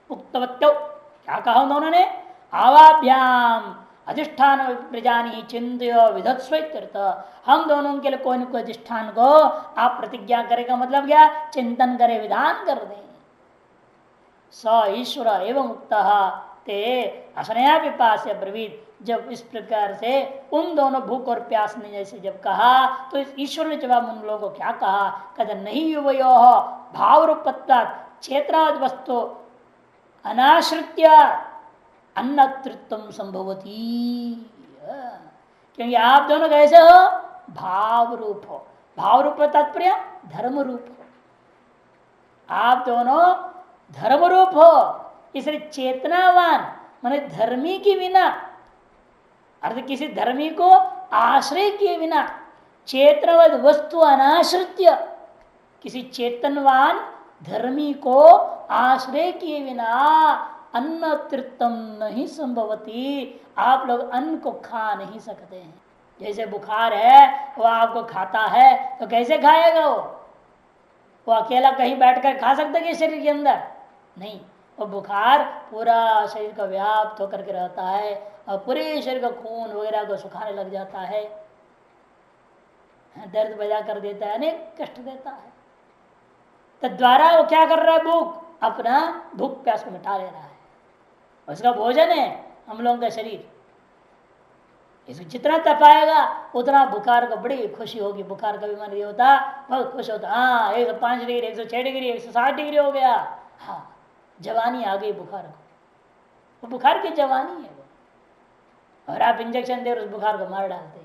उक्तवत्यो, क्या कहा उन दोनों ने, आवाभ्याम अधिष्ठान प्रजानी चिंत्य विधत्स्व, हम दोनों के लिए कोई न कोई अधिष्ठान को आप प्रतिज्ञा करेगा, मतलब क्या, चिंतन करे, विधान कर दें। स ईश्वर एवं मुक्त ते असनया पिपास ब्रवीत। जब इस प्रकार से उन दोनों भूख और प्यास ने जैसे जब कहा, तो इस ईश्वर ने जवाब उन लोगों को क्या कहा, कहते नहीं युवयो भाव रूपत्वा क्षेत्राद वस्तु अनाश्रित्य अन्नतृत्व संभवती। क्योंकि आप दोनों कैसे हो, भाव रूप हो। भाव रूप तात्पर्य धर्म रूप हो, आप दोनों धर्म रूप हो। इसलिए चेतनावान माने धर्मी के बिना, अर्थ किसी धर्मी को आश्रय किए बिना, चेतनवद वस्तु अनाश्रित्य, किसी चेतनवान धर्मी को आश्रय किए बिना अन्न तृत्वम नहीं संभवती, आप लोग अन्न को खा नहीं सकते हैं। जैसे बुखार है, वो आपको खाता है तो कैसे खाएगा वो अकेला कहीं बैठकर खा सकता है शरीर के अंदर? नहीं, वो बुखार पूरा शरीर का व्याप्त होकर के रहता है और पूरे शरीर का खून वगैरह को सुखाने लग जाता है, दर्द बजा कर देता है, अनेक कष्ट देता है। तद्वारा वो क्या कर रहा है, अपना भूख प्यास को मिटा ले रहा है, उसका भोजन है हम लोगों का शरीर। इसको जितना तपाएगा उतना बुखार को बड़ी खुशी होगी। बुखार का बीमारी होता बहुत खुश होता, हाँ 105 डिग्री 106 डिग्री 160 डिग्री हो गया, हाँ जवानी आ गई बुखार को, वो बुखार की जवानी है वो। और आप इंजेक्शन दे उस बुखार को मार डालते,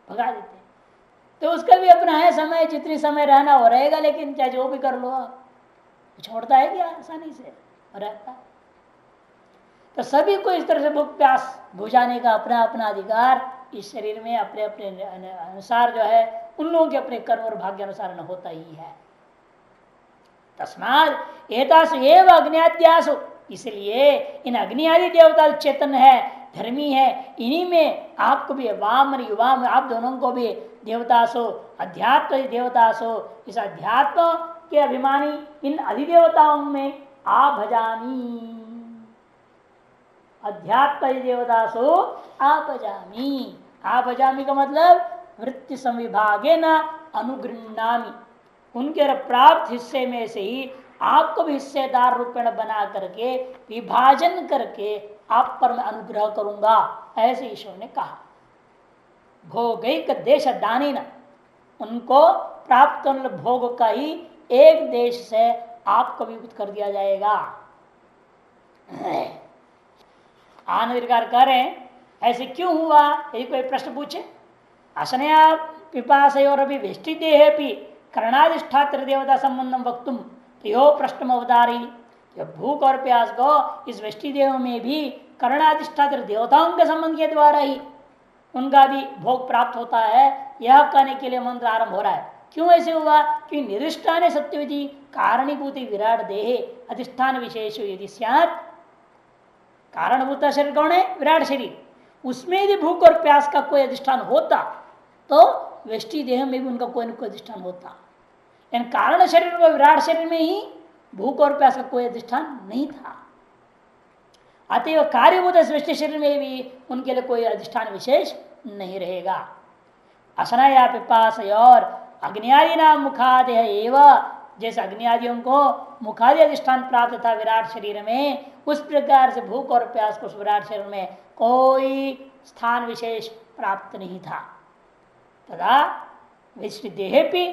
भगा देते। तो उसका भी अपना है समय, जितनी समय रहना वो रहेगा, लेकिन चाहे जो भी कर लो आप, छोड़ता है क्या आसानी से, रहता है। तो सभी को इस तरह से भूख प्यास बुझाने का अपना अपना अधिकार इस शरीर में अपने अपने अनुसार जो है, उन लोगों के अपने कर्म और भाग्य अनुसार न होता ही है। तस्मात् एतासु एव अग्न्याद्यासु, इसलिए इन अग्नि आदि देवता चेतन है, धर्मी है, इन्हीं में आपको भी वाम युवाम, आप दोनों को भी देवतासु अध्यात्म देवतासु, इस अध्यात्म के अभिमानी इन अधिदेवताओं में आप भजामी, अध्यात्म देवतासु आपजामी। आपजामी का मतलब वृत्ति संविभागे न अनुगृह्णामि, उनके प्राप्त हिस्से में से ही आपको भी हिस्सेदार रूपेण बना करके विभाजन करके आप पर मैं अनुग्रह करूंगा, ऐसे ईश्वर ने कहा। भोगैक देश दानी न, उनको प्राप्त भोग का ही एक देश से आपको भी कर दिया जाएगा। आनंदकार कह रहे हैं ऐसे क्यों हुआ, यदि कोई प्रश्न पूछे। असनया पिपाशय और अभी वेष्टि देह भी करणाधिष्ठात्र देवता संबंधम वक्तुम, तो यो प्रश्न अवतारी, जब भूख और प्यास को इस वेष्टि देह में भी करणाधिष्ठात्र देवताओं के संबंध के द्वारा ही उनका भी भोग प्राप्त होता है, यह कहने के लिए मंत्र आरंभ हो रहा है। क्यों ऐसे हुआ कि निर्दिष्टान सत्यविधि कारणीभूति विराट देहे अधिष्ठान विशेष यदि स्यात्, कारणभूत शरीर कौन है, विराट शरीर, उसमें यदि भूख और प्यास का कोई अधिष्ठान होता तो वेष्टि देह में भी उनका कोई न कोई अधिष्ठान होता। यानी कारण शरीर व विराट शरीर में ही भूख और प्यास का कोई अधिष्ठान नहीं था, अतएव कार्यभूत वेष्टि शरीर में भी उनके लिए कोई अधिष्ठान विशेष नहीं रहेगा। असनया पिपास और अग्नियादि नाम मुखादि एवं, जैसे अग्नियादियों को मुखादि अधिष्ठान प्राप्त था विराट शरीर में, उस प्रकार से भूख और प्यास को विराट शरीर में कोई स्थान विशेष प्राप्त नहीं था। तदा विष्टि देह भी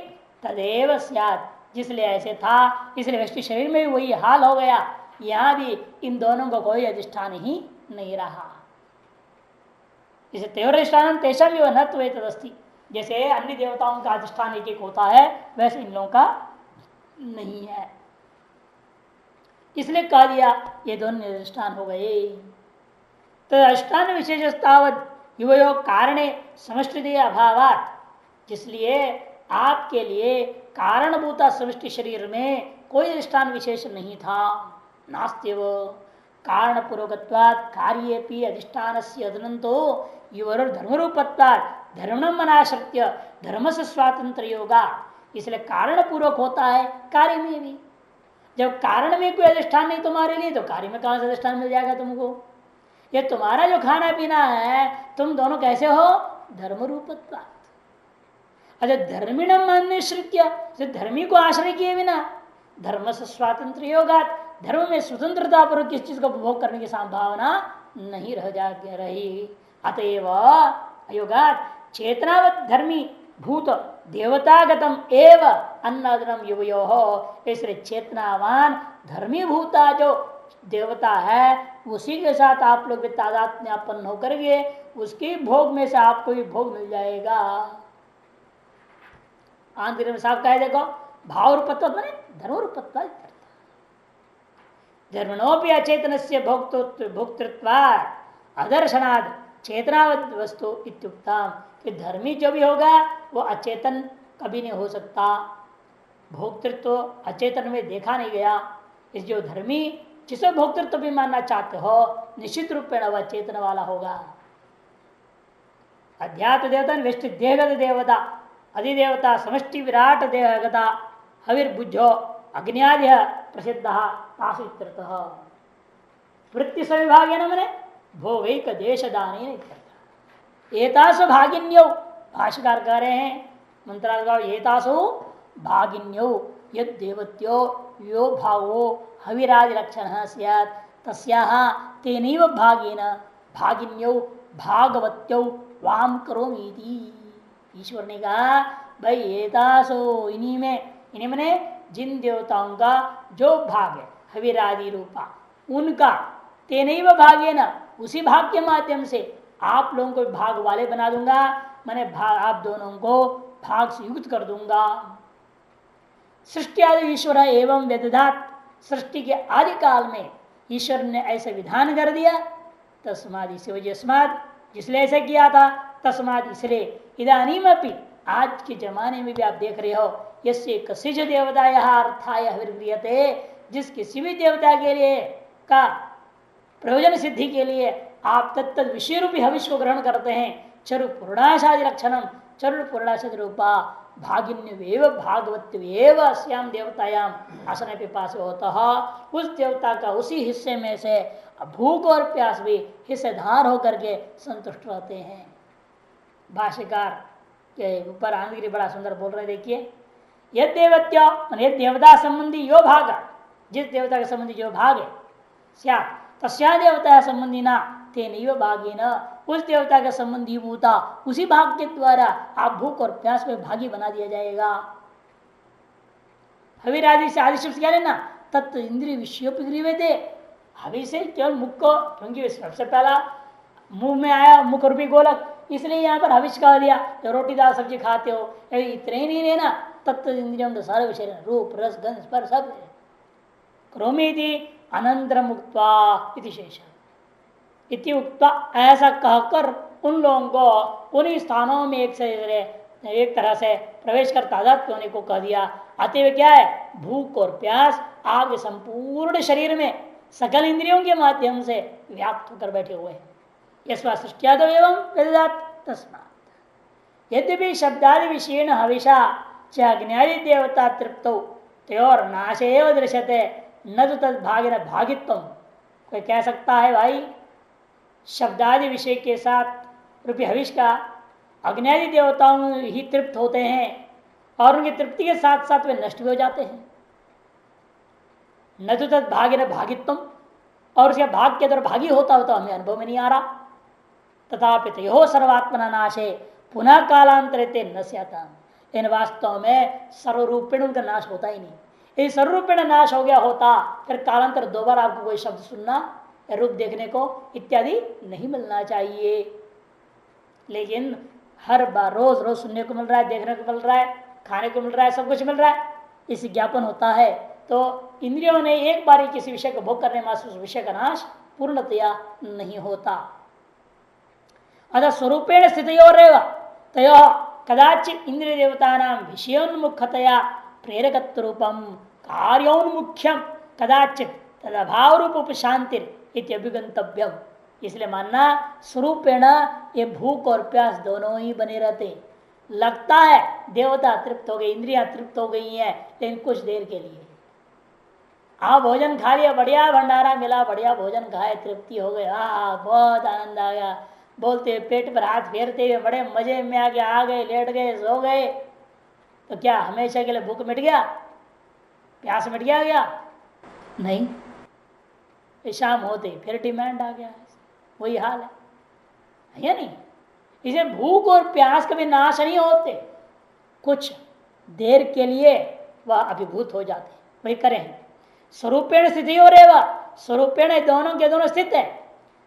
तदेव स्यात्, जिसलिए ऐसे था इसलिए विष्टि शरीर में भी वही हाल हो गया। यहां भी इन दोनों का कोई अधिष्ठान ही नहीं रहा। जैसे तेवरिष्ठान तेषा भी न तदस्थि, जैसे अन्य देवताओं का अधिष्ठान एक एक होता है वैसे इन लोगों का नहीं है। इसलिए कह दिया ये दोनों अधिष्ठान हो गए। तो अधिष्ठान विशेषतावत युवयोग कारणे समष्टि अभावात, जिसलिए आपके लिए कारणभूता समष्टि शरीर में कोई अधिष्ठान विशेष नहीं था। नास्त्यव कारण पूर्वकत्वात् कार्येपि अधिष्ठान से अदनंतो युवर धर्मरूपत्वात् धर्म मनाश्रित्य धर्म से स्वातंत्र योगा, इसलिए कारण पूर्वक होता है कार्य में भी। जब कारण में कोई अधिष्ठान नहीं तुम्हारे लिए तो कार्य में कहां से अधिष्ठान मिल जाएगा तुमको। ये तुम्हारा जो खाना पीना है तुम दोनों कैसे हो, धर्म रूपत्वात्। अच्छा धर्मिणम अनुश्रित्य, धर्मी को आश्रय किए बिना धर्म से स्वातंत्र योगा, धर्म में स्वतंत्रता पर किस चीज का उपभोग करने की संभावना नहीं रह जा रही। अतएव अयोगात चेतनावत धर्मी भूत देवतागतम एव अन्नदनम युवयो हो, इसलिए चेतनावान धर्मी भूता जो देवता है उसी के साथ आप लोग भी तादात्म्यपन्न होकर के उसके भोग में से आपको भी भोग मिल जाएगा। आंतरिक में साफ कहे देखो, भाव रूपत्व माने धर्म रूपत्व, धर्मणोपि अचेतन से भोक्तृत्वात् अदर्शनाद चेतनावद वस्तु इत्युक्ता, कि धर्मी जो भी होगा वो अचेतन कभी नहीं हो सकता। भोक्तृत्व अचेतन में देखा नहीं गया, इस जो धर्मी जिसे भोक्तृत्व भी मानना चाहते हो निश्चित रूप में वह चेतन वाला होगा। अध्यात्म देवता व्यष्टि देहगत देवता अधिदेवता समष्टि विराट देहगता हविर्भुजो अग्नियाद्य प्रसिद्ध तासित्रतः वृत्ति सविभाग न मने भोगैक देश दान एतासु भागिन्यौ, भाष्यकार कह रहे हैं मंत्रार्थ एतासु भागिन्यौ यद देवत्यो यो भावो हविराज लक्षण स्यात् तस्याः तेनैव भागेन भागिन्यौ भागवत्यो वाम करोमीति। ईश्वर ने कहा भाई एतासो इन्हीं मने जिन देवताओं का जो भाग है हविरादि रूपा उनका तेनैव भागेन उसी भाग के माध्यम से आप लोगों को भाग वाले बना दूंगा, मैंने आप दोनों को भाग से युक्त कर दूंगा। सृष्टि आदि ईश्वर एवं वेदधात, सृष्टि के आदि काल में ईश्वर ने ऐसे विधान कर दिया। तस्माद इसलिए जिसने ऐसे किया था, तस्माद इसलिए इदानीम अपनी आज के जमाने में भी आप देख रहे हो यस्य कसिज देवता अर्थाय हविर्क्रियते, जिस किसी भी देवता के लिए का प्रयोजन सिद्धि के लिए आप तत्त विषय रूपी हविष्य को ग्रहण करते हैं। चरु पूर्णाशादि लक्षणम चरु पूर्णाशादि रूपा भागिन्यवेव भागवत्यवेव अस्याम देवतायाम आसन पिपास होता, उस देवता का उसी हिस्से में से भूख और प्यास भी हिस्सेदार होकर के संतुष्ट रहते हैं। भाष्यकार के ऊपर आनंदगिरी बड़ा सुंदर बोल रहे, देखिए यद देवत्य यद देवता संबंधी यो भाग, जिस देवता के संबंधी जो भाग है क्या तस्या देवता संबंधी ना तेनैव भागेन, उस देवता का संबंधी भूता उसी भाग के द्वारा आप भूख और प्यास में भागी बना दिया जाएगा। हविर आदि से आदि शब्द क्या लेना, तत्व इंद्रिय विषयोपग्रीवे थे। हवि से केवल मुख को, क्योंकि सबसे पहला मुंह में आया मुख रूपी गोलक, इसलिए यहाँ पर हविष कह दिया। जो रोटी दाल सब्जी खाते हो इतने ही नहीं लेना, तत्व इंद्रियों के सारे विषय रूप रस गंध स्पर्श सब क्रोमी अनंतर मुक्त्वा इति शेष इति उक्ता, ऐसा कहकर उन लोगों को उन्हीं स्थानों में एक तरह से प्रवेश कर तादात्म्य होने को कह दिया। अतएव क्या है, भूख और प्यास आपके संपूर्ण शरीर में सकल इंद्रियों के माध्यम से व्याप्त होकर बैठे हुए हैं। यस्वा सृष्टियादो एवं वेदात् तस्मात् यद्यपि शब्दादि विषयेण हविषा च अग्न्यादि देवता तृप्तौ तयोर नाशे एव दृश्यते न तो तद भागिन भागित्व। कोई कह सकता है भाई शब्दादि विषय के साथ रूपी हविष का अग्न्यादि देवताओं ही तृप्त होते हैं और उनकी तृप्ति के साथ साथ वे नष्ट भी हो जाते हैं। न तो तद भागिन भागित्व, और उसके भाग के द्वारा भागी होता हो तो हमें अनुभव में नहीं आ रहा। तथापि तयो सर्वात्मना नाशे पुनः कालांतरित न स्यात्, इन वास्तव में सर्वरूपेण उनका नाश होता ही नहीं। यदि सर्वरूपेण नाश हो गया होता फिर कालांतर दोबारा आपको कोई शब्द सुनना या रूप देखने को इत्यादि नहीं मिलना चाहिए। लेकिन हर बार रोज रोज सुनने को मिल रहा है, देखने को मिल रहा है, खाने को मिल रहा है, सब कुछ मिल रहा है, इस ज्ञापन होता है। तो इंद्रियों ने एक बार ही किसी विषय को भोग करने मात्र उस विषय का नाश पूर्णतया नहीं होता। अतः स्वरूपेण स्थित तय कदाचित इंद्रिय देवता विषयोन्मुखतया प्रेरक रूपम कार्योन्मुख्यम कदाचित तदभाव रूप उपशांतिर अभिगंतव्यम। इसलिए मानना स्वरूपेण ये भूख और प्यास दोनों ही बने रहते। लगता है देवता तृप्त हो गई, इंद्रियां तृप्त हो गई हैं, लेकिन कुछ देर के लिए। आप भोजन खा लिया, बढ़िया भंडारा मिला, बढ़िया भोजन खाए, तृप्ति हो गई, बहुत आनंद आ गया, बोलते हुए पेट पर हाथ फेरते हुए बड़े मजे में आ गए, लेट गए, सो गए, तो क्या हमेशा के लिए भूख मिट गया, प्यास मिट गया? नहीं, शाम होते फिर डिमांड आ गया। वही हाल है या नहीं? इसे भूख और प्यास कभी नाश नहीं होते, कुछ देर के लिए वह अभिभूत हो जाते। वही करें स्वरूपेण स्थिति हो रहे, वह स्वरूपेण दोनों के दोनों स्थित है।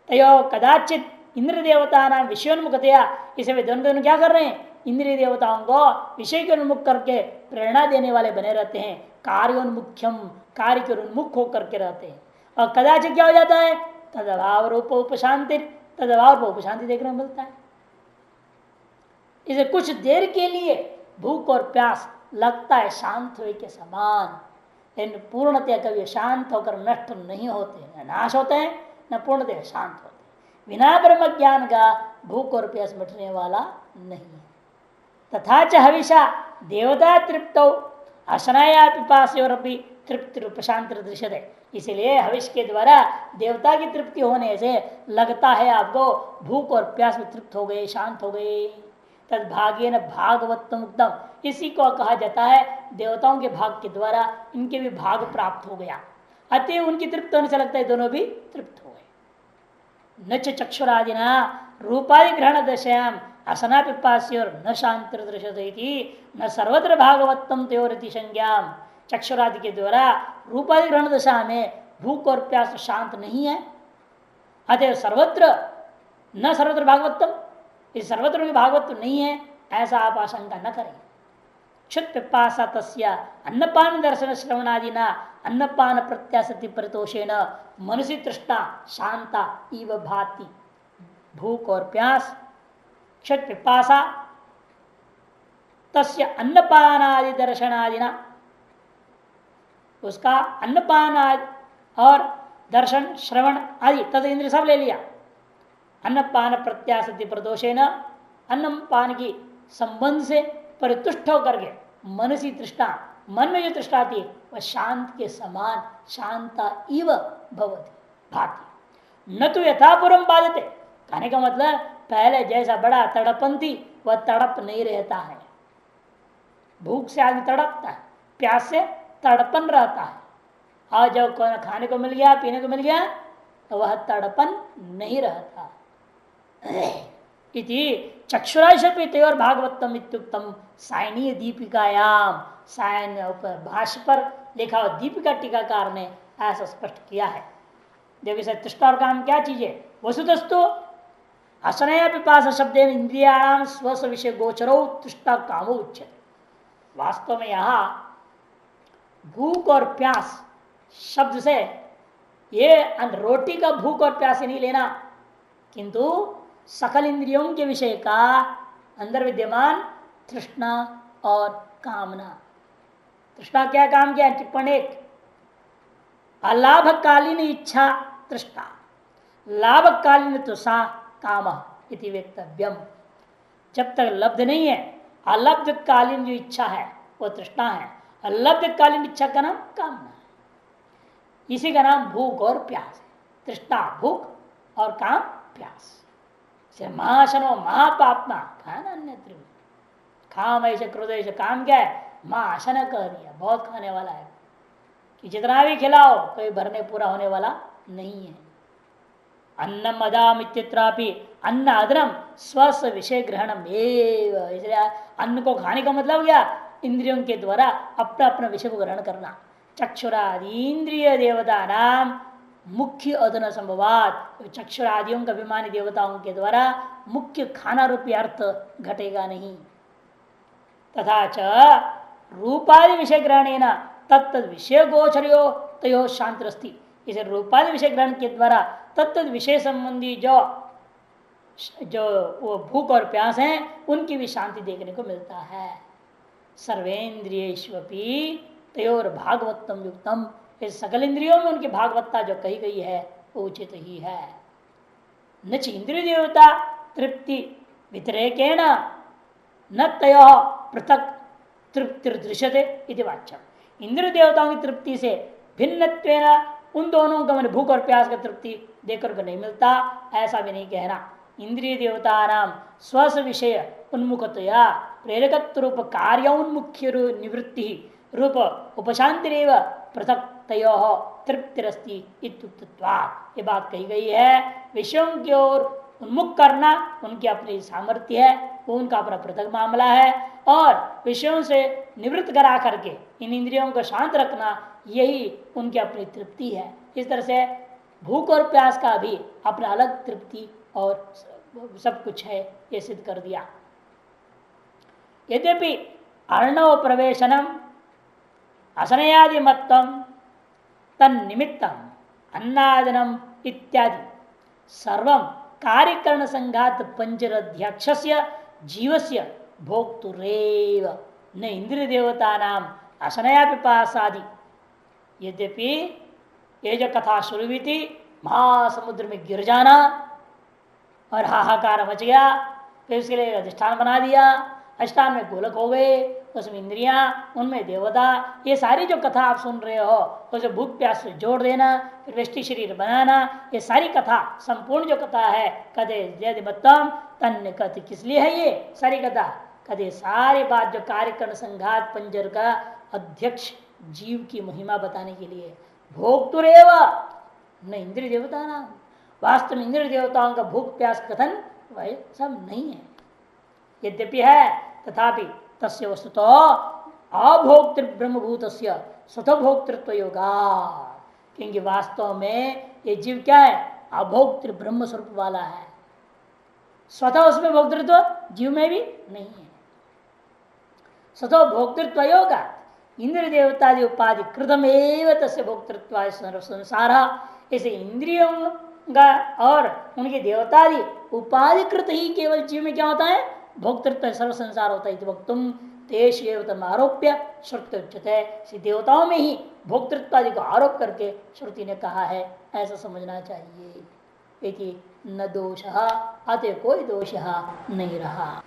तयो कदाचित इंद्र देवता नाम विषयोन्मुखतया, इसे वे दोनों क्या कर रहे हैं? इंद्रिय देवताओं को विषय के उन्मुख करके प्रेरणा देने वाले बने रहते हैं, कार्योन्मुख्यम, कार्य के उन्मुख होकर के रहते हैं। और कदाचित क्या हो जाता है? तदभाव रूप उपशांति, तदभाव रूप उपशांति देखने को मिलता है। इसे कुछ देर के लिए भूख और प्यास लगता है शांत हुए के समान, लेकिन पूर्णतः कभी शांत होकर नष्ट नहीं होते, न नाश होते हैं, न पूर्णतः शांत होते। बिना ब्रह्म ज्ञान का भूख और प्यास मिटने वाला नहीं है। तथा च हविषा देवता तृप्त असनाया पिपासयोरपि तृप्ति रूप शांति दृश्यते। इसलिए हविष के द्वारा देवता की तृप्ति होने से लगता है आपको भूख और प्यास में तृप्त हो गए, शांत हो गए। तद भाग्येन भागवत्तम उत्तम, इसी को कहा जाता है देवताओं के भाग के द्वारा इनके भी भाग प्राप्त हो गया, अतः उनकी तृप्त होने से लगता है दोनों भी तृप्त हो गए। न चक्षुरादिना रूपादि ग्रहण दशायाम असना पिपास्योर न शांति दृश्यते न सर्वत्र भागवत्तम त्योरिति संज्ञाम। चक्षुरादि के द्वारा रूपादि ग्रहण दशा में भूख और प्यास शांत नहीं है, अतः सर्वत्र न सर्वत्र भागवत्तम, इस सर्वत्र भी भागवत नहीं है, ऐसा आप आशंका न करें। क्षुत पिपासा तस्या अन्नपान दर्शन श्रवणादि न अन्नपान प्रत्याशति परितोषेण मनुष्य तृष्णा शांता इव भाति। भूख और प्यास, क्षुत पिपासा तस्य अन्नपानादि दर्शनादिना, उसका अन्नपान और दर्शन श्रवण आदि तद इंद्रिय सब ले लिया। अन्नपान प्रत्याशति प्रदोषेण, अन्नपान की संबंध से परितुष्ट होकर के मनसी तृष्णा, मन में जो तृष्णा आती है वह शांत के समान शांता इव भवति भाति। न तो यथापूर्व बाधते, कहने का मतलब पहले जैसा बड़ा तड़पन थी वह तड़प नहीं रहता है। भूख से आदमी तड़पता है, प्यास से तड़पन रहता है, और जब खाने को मिल गया, पीने को मिल गया, तो वह तड़पन नहीं रहता। इति चक्षुराशपितयोर भागवतम इत्युक्तम सायनीय दीपिकायाम, सायन भाष्य पर लिखा हुआ दीपिका टीकाकार ने ऐसा स्पष्ट किया है। देखिए सर, तृष्णा और काम क्या चीज है? वसुतस्तु असनया पिपासा शब्देन इंद्रियाणाम स्वस्व विषय गोचरो तृष्णा कामो उच्यते। वास्तव में यहाँ भूख और प्यास शब्द से ये रोटी का भूख और प्यास नहीं लेना, किंतु सकल इंद्रियों के विषय का अंदर विद्यमान तृष्णा और कामना। तृष्णा क्या काम किया? टिप्पण एक, अलाभकालीन इच्छा तृष्णा, लाभकालीन तो सा काम इति वक्तव्यम। जब तक लब्ध नहीं है, अलब्धकालीन जो इच्छा है वो तृष्णा है, अलब्धकालीन इच्छा का नाम कामना है। इसी का नाम भूख और प्यास है। तृष्णा भूख और काम प्यास। महाशनो महापापना खाना अन्य खाम ऐसे क्रोध ऐसे, काम क्या है? महाशन कह दिया, बहुत खाने वाला है कि जितना भी खिलाओ कोई भरने पूरा होने वाला नहीं है। अन्नम अदाम इत्यत्रापि अन्न अदरम स्वस्थ विषय ग्रहणम एव। इसलिए अन्न को खाने का मतलब क्या? इंद्रियों के द्वारा अपना अपना विषय को ग्रहण करना। चक्षुरादीन्द्रिय देवता नाम मुख्य अदन संभवात, चक्षुरादियों का अभिमानी देवताओं के द्वारा मुख्य खाना रूपी अर्थ घटेगा नहीं। तथा च रूपादि विषय ग्रहण तत्त विषय गोचर्यो तयो शांतिरस्ति, इसे रूपादि विषय ग्रहण के द्वारा तत्त विषय संबंधी जो वो भूख और प्यास है उनकी भी शांति देखने को मिलता है। सर्वेन्द्रियेष्वपि तयोर भागवतम युक्तम, इस सकल इंद्रियों में उनकी भागवत्ता जो कही गई है वो उचित ही है। न इंद्रिय देवता तृप्ति व्यतिरेकेण न तय पृथक तृप्ति दृश्यते इति वाच्यम। इंद्र देवताओं की तृप्ति से भिन्नत्वेन उन दोनों का मन भूख और प्यास का तृप्ति देखकर को नहीं मिलता, ऐसा भी नहीं कहना। इंद्रिय देवता नाम स्वस विषय उन्मुखतया प्रेरकत्व रूप कार्य उन्मुख्य निवृत्ति रूप उपशांतिरेव पृथक तयो तृप्तिरस्ति इत्युक्तत्वात्, ये बात कही गई है। विषयों की ओर उन्मुख करना उनकी अपनी सामर्थ्य है, वो उनका अपना पृथक मामला है, और विषयों से निवृत्त करा करके इन इंद्रियों को शांत रखना यही उनकी अपनी तृप्ति है। इस तरह से भूख और प्यास का भी अपना अलग तृप्ति और सब कुछ है, ये सिद्ध कर दिया। यद्यपि अर्णव प्रवेशनम असनयादि मत्तम तन्निमित्तम अन्नादनम इत्यादि सर्वं कार्यकरण संघात पंचरध्यक्षस्य जीवस्य भोक्तुरेव न इंद्रिय देवता नाम असनया पिपासादि। यद्यपि ये जो कथा शुरू हुई थी, महासमुद्र में गिर जाना और हाहाकार मच गया, फिर उसके लिए अधिष्ठान बना दिया, अधिष्ठान में गोलक हो गए, उसमें इंद्रियां, उनमें देवता, ये सारी जो कथा आप सुन रहे हो उसे भूख प्यास से जोड़ देना, फिर वृष्टि शरीर बनाना, ये सारी कथा संपूर्ण जो कथा है कदे यदि मतम तन्य कथ किस लिए है ये सारी कथा, कदे सारी बात जो कार्यकरण संघात पंजर का अध्यक्ष जीव की महिमा बताने के लिए। भोक्तुरेव न इंद्रिय देवता नाम, वास्तव में इंद्रिय देवताओं का भूख प्यास कथन वह सब नहीं है। यद्यपि है तथापि तस्य वस्तुतो अभोक्तृ ब्रह्मभूत स्वतः भोक्तृत्व योगा, क्योंकि वास्तव में ये जीव क्या है, अभोक्तृ ब्रह्म स्वरूप वाला है, स्वतः उसमें भोक्तृत्व जीव में भी नहीं है। स्वतः भोक्तृत्व योगा इंद्र देवतादि उपाधि कृतमेव तस्य भोक्तृत्व संसार, इसे इंद्रियों का और उनके देवतादि उपाधि कृत ही केवल जीव में क्या होता है, भोक्तृत्व सर्व संसार होता है। वक्तुम तेष आरोप्य श्रुति उच्यते, देवताओं में ही भोक्तृत्व आदि को आरोप करके श्रुति ने कहा है, ऐसा समझना चाहिए। न दोष अतः कोई दोष नहीं रहा।